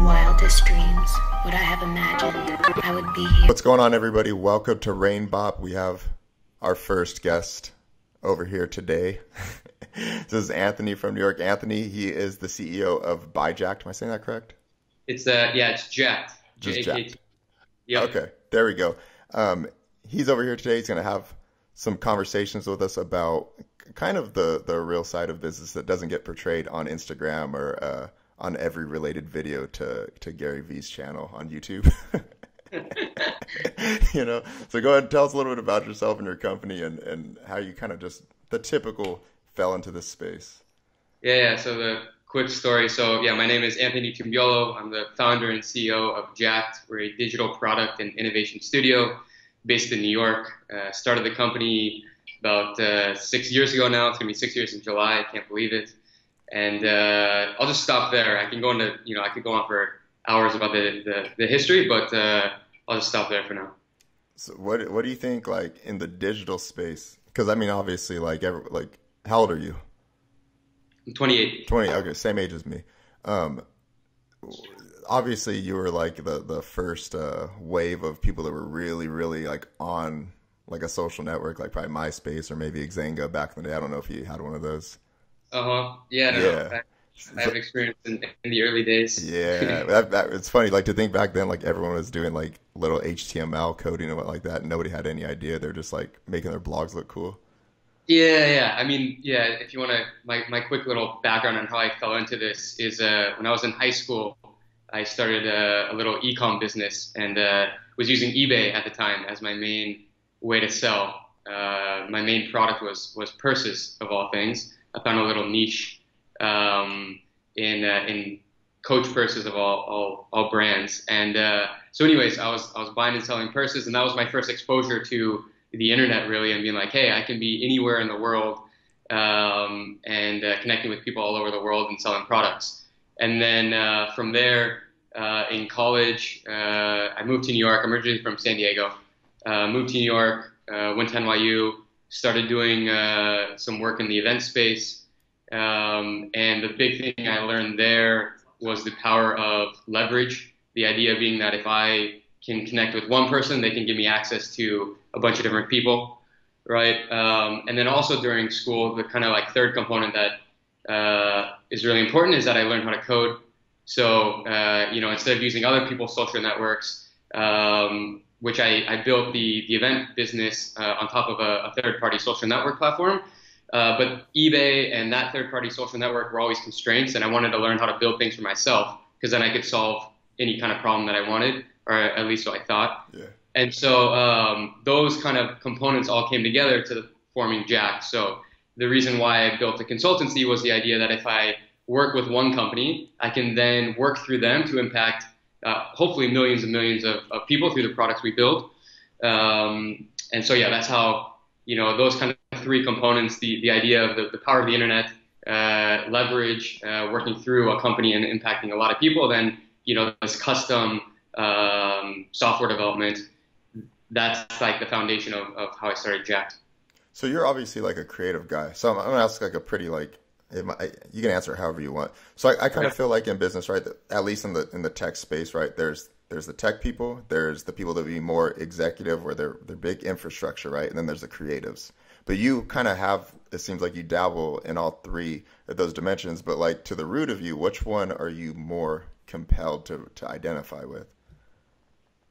wildest dreams would I have imagined I would be here. What's going on, everybody? Welcome to Reign.Bop. We have our first guest over here today. This is Anthony from New York. Anthony, he is the CEO of Jakt. Am I saying that correct? It's Jakt. Just Jakt. Yep. Okay, there we go. He's over here today. He's going to have some conversations with us about kind of the real side of business that doesn't get portrayed on Instagram or on every related video to Gary Vee's channel on YouTube. So go ahead and tell us a little bit about yourself and your company and how you kind of just the typical fell into this space. So the quick story. So my name is Anothony Tumbiolo. I'm the founder and CEO of Jakt. We're a digital product and innovation studio based in New York. Started the company about 6 years ago now. It's gonna be 6 years in July. I can't believe it. And I'll just stop there. I can go into I could go on for hours about the history, but I'll just stop there for now. So what do you think, like, in the digital space? Because I mean, obviously, how old are you? I'm 28. 20. Okay, same age as me. Obviously, you were like the first wave of people that were really, really like on like a social network, like probably MySpace or maybe Xanga back in the day. I don't know if you had one of those. Yeah. I have experience in the early days. Yeah, it's funny, like, to think back then, like, everyone was doing like little HTML coding and what like that, and nobody had any idea. They're just like making their blogs look cool. Yeah. I mean, if you want to, my quick little background on how I fell into this is when I was in high school, I started a little e-com business and was using eBay at the time as my main way to sell. My main product was purses, of all things. I found a little niche in Coach purses of all brands, and so anyways, I was buying and selling purses, and that was my first exposure to the internet, really, and being like, hey, I can be anywhere in the world and connecting with people all over the world and selling products. And then from there, in college, I moved to New York. I'm originally from San Diego. Moved to New York, went to NYU, started doing some work in the event space. And the big thing I learned there was the power of leverage. The idea being that if I can connect with one person, they can give me access to a bunch of different people, right? And then also during school, the kind of like third component that is really important is that I learned how to code. So, instead of using other people's social networks, which I built the event business on top of a third-party social network platform. But eBay and that third-party social network were always constraints, and I wanted to learn how to build things for myself because then I could solve any kind of problem that I wanted, or at least so I thought. Yeah. And so those kind of components all came together to forming Jakt. So the reason why I built a consultancy was the idea that if I work with one company, I can then work through them to impact hopefully millions and millions of people through the products we build. And so, that's how, those kind of three components, the idea of the power of the internet, leverage, working through a company and impacting a lot of people, then, this custom software development, that's like the foundation of how I started Jakt. So you're obviously like a creative guy. So I'm gonna ask like a pretty like, you can answer however you want. So I kind of feel like in business, right, that at least in the tech space, right, there's the tech people, there's the people that be more executive where they're big infrastructure, right, and then there's the creatives. But you kind of have, it seems like you dabble in all three of those dimensions, but like to the root of you, which one are you more compelled to identify with?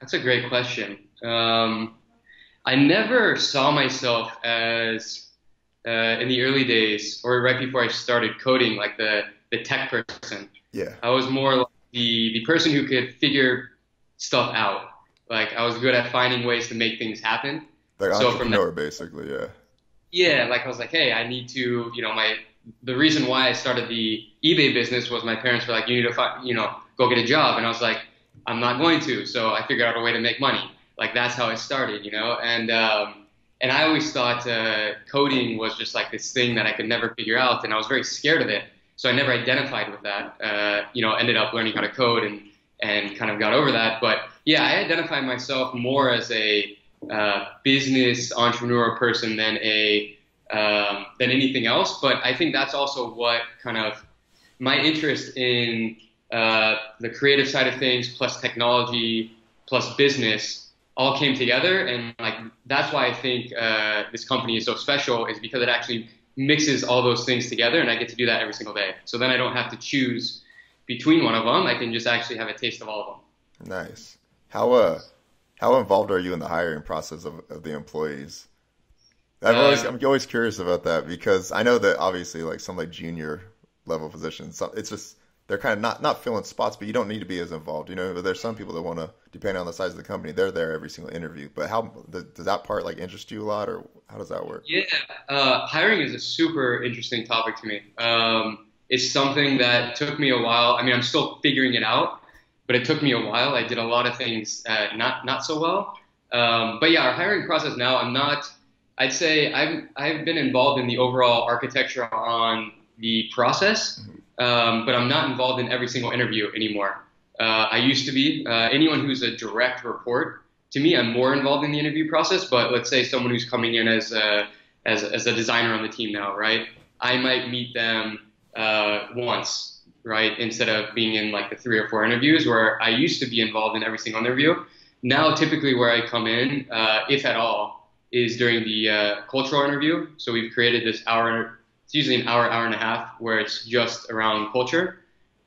That's a great question. I never saw myself as in the early days or right before I started coding, like the tech person. Yeah. I was more like the person who could figure stuff out. Like I was good at finding ways to make things happen. Like so entrepreneur, basically, yeah. Yeah, like I was like, hey, I need to, the reason why I started the eBay business was my parents were like, you need to go get a job. And I was like, I'm not going to. So I figured out a way to make money. Like that's how it started, and I always thought coding was just like this thing that I could never figure out, and I was very scared of it. So I never identified with that. Ended up learning how to code and kind of got over that. But yeah, I identify myself more as a business entrepreneur person than anything else. But I think that's also what kind of my interest in the creative side of things plus technology plus business all came together, and like that's why I think this company is so special, is because it actually mixes all those things together, and I get to do that every single day. So then I don't have to choose between one of them. I can just actually have a taste of all of them. Nice. How involved are you in the hiring process of the employees? I'm always curious about that, because I know that obviously like some like junior level positions, it's just they're kind of not filling spots, but you don't need to be as involved, you know. But there's some people that want to, depending on the size of the company, they're there every single interview. But does that part like interest you a lot, or how does that work? Yeah, hiring is a super interesting topic to me. It's something that took me a while. I mean, I'm still figuring it out, but it took me a while. I did a lot of things not so well. But yeah, our hiring process now, I'd say I've been involved in the overall architecture on the process, but I'm not involved in every single interview anymore. I used to be. Anyone who's a direct report to me, I'm more involved in the interview process. But let's say someone who's coming in as a designer on the team now, right? I might meet them once, right? Instead of being in like the 3 or 4 interviews where I used to be involved in every single interview. Now, typically where I come in, if at all, is during the cultural interview. So we've created this hour, it's usually an hour, hour and a half, where it's just around culture.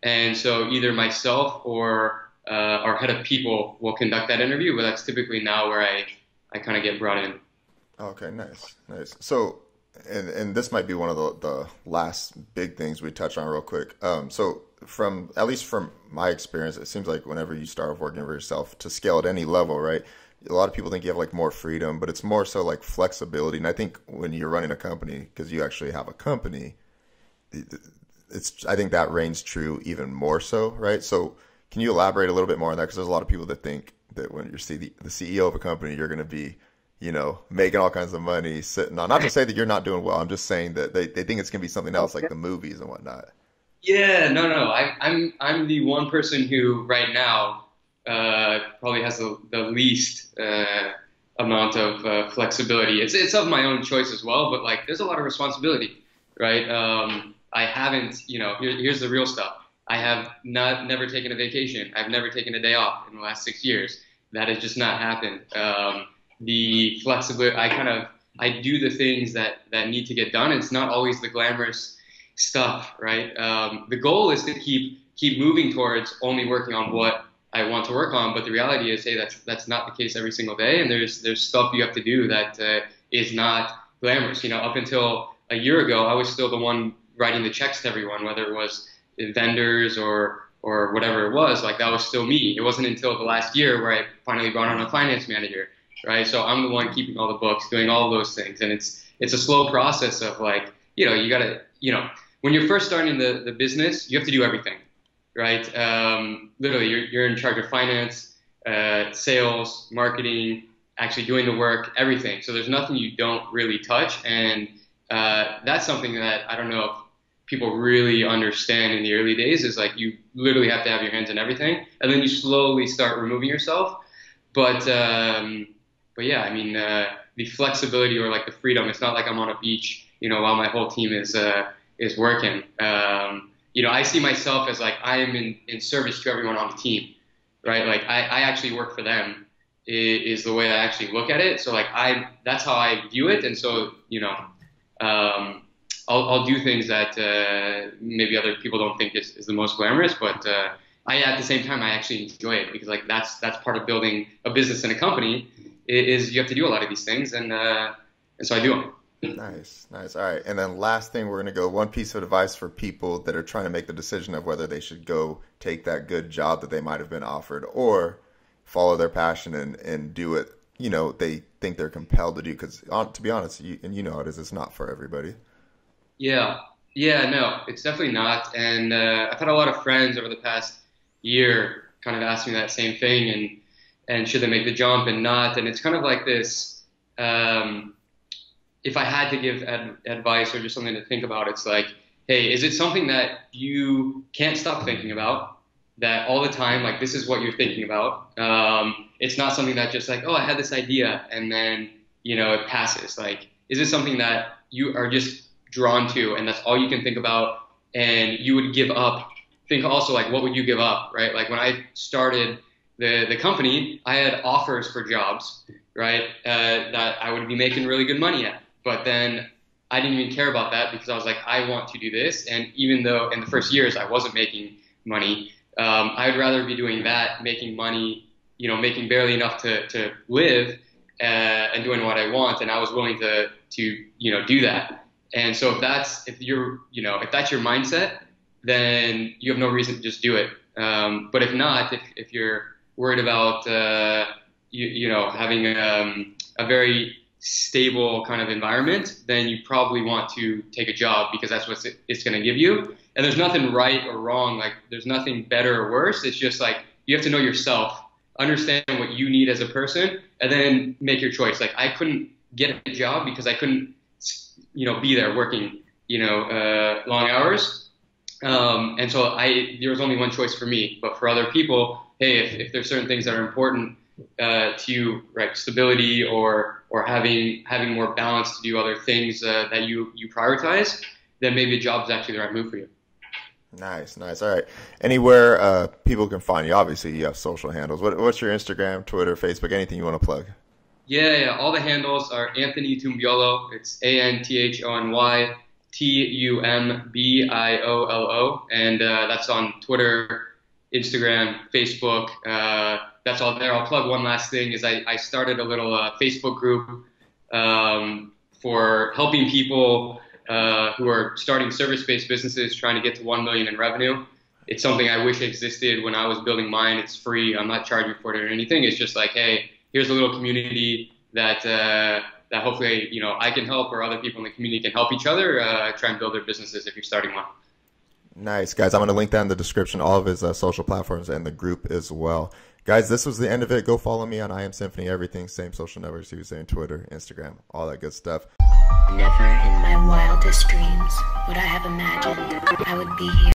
And so either myself or our head of people will conduct that interview, but that's typically now where I kind of get brought in. Okay, nice. So, and this might be one of the last big things we touch on real quick. So at least from my experience, it seems like whenever you start working for yourself to scale at any level, right? A lot of people think you have like more freedom, but it's more so like flexibility. And I think when you're running a company, because you actually have a company, I think that reigns true even more so, right? So can you elaborate a little bit more on that? Because there's a lot of people that think that when you're the CEO of a company, you're going to be, you know, making all kinds of money, sitting on. Not to say that you're not doing well. I'm just saying that they think it's going to be something else, like the movies and whatnot. Yeah, no. I'm the one person who right now probably has the least amount of flexibility. It's of my own choice as well, but like there's a lot of responsibility, right? I haven't, you know, here's the real stuff. I have never taken a vacation. I've never taken a day off in the last 6 years. That has just not happened. The flexibility, I do the things that need to get done. It's not always the glamorous stuff, right? The goal is to keep moving towards only working on what I want to work on, but the reality is, hey, that's not the case every single day, and there's stuff you have to do that is not glamorous. You know, up until a year ago, I was still the one writing the checks to everyone, whether it was vendors or whatever it was. Like that was still me. It wasn't until the last year where I finally brought on a finance manager, right? So I'm the one keeping all the books, doing all of those things, and it's a slow process of like, you know, you gotta, you know, when you're first starting the business, you have to do everything. Right? Literally, you're in charge of finance, sales, marketing, actually doing the work, everything. So there's nothing you don't really touch, and that's something that I don't know if people really understand in the early days. Is like you literally have to have your hands in everything, and then you slowly start removing yourself. But yeah, I mean, the flexibility or like the freedom. It's not like I'm on a beach, you know, while my whole team is working. You know, I see myself as like I am in service to everyone on the team, right? Like I actually work for them is the way I actually look at it. So like that's how I view it. And so, you know, I'll do things that maybe other people don't think is the most glamorous, but at the same time I actually enjoy it, because like that's part of building a business and a company is you have to do a lot of these things, and so I do them. Nice. All right. And then last thing, we're going to go one piece of advice for people that are trying to make the decision of whether they should go take that good job that they might have been offered or follow their passion and do it, you know, they think they're compelled to do. Because to be honest, you know how it is, it's not for everybody. Yeah, no, it's definitely not. And I've had a lot of friends over the past year kind of ask me that same thing, and should they make the jump and not. And it's kind of like this, if I had to give advice or just something to think about, it's like, hey, is it something that you can't stop thinking about, that all the time, like this is what you're thinking about? It's not something that just like, oh, I had this idea and then, you know, it passes. Like, is it something that you are just drawn to and that's all you can think about, and you would give up think also like, what would you give up, right? Like when I started the company, I had offers for jobs, right, that I would be making really good money at. But then I didn't even care about that because I was like, I want to do this. And even though in the first years I wasn't making money, I would rather be doing that, making money, making barely enough to live, and doing what I want. And I was willing to do that. And so if that's your mindset, then you have no reason to just do it. But if not, if you're worried about, having a very stable kind of environment, then you probably want to take a job because that's what it's going to give you. And there's nothing right or wrong. Like there's nothing better or worse. It's just like you have to know yourself, understand what you need as a person, and then make your choice. Like I couldn't get a job because I couldn't, be there working, long hours. And so there was only one choice for me. But for other people, hey, if there's certain things that are important to you, right, stability or having more balance to do other things that you prioritize, then maybe a job is actually the right move for you. Nice. All right. Anywhere people can find you? Obviously, you have social handles. What's your Instagram, Twitter, Facebook, anything you want to plug? Yeah. All the handles are Anothony Tumbiolo. It's ANTHONY TUMBIOLO, and that's on Twitter, Instagram, Facebook. That's all there. I'll plug one last thing is I started a little Facebook group for helping people who are starting service-based businesses trying to get to 1 million in revenue. It's something I wish existed when I was building mine. It's free. I'm not charging for it or anything. It's just like, hey, here's a little community that hopefully I can help, or other people in the community can help each other try and build their businesses if you're starting one. Nice, guys. I'm going to link that in the description, all of his social platforms and the group as well. Guys, this was the end of it. Go follow me on Iamsymphony, everything, same social networks you were saying, Twitter, Instagram, all that good stuff. Never in my wildest dreams would I have imagined I would be here.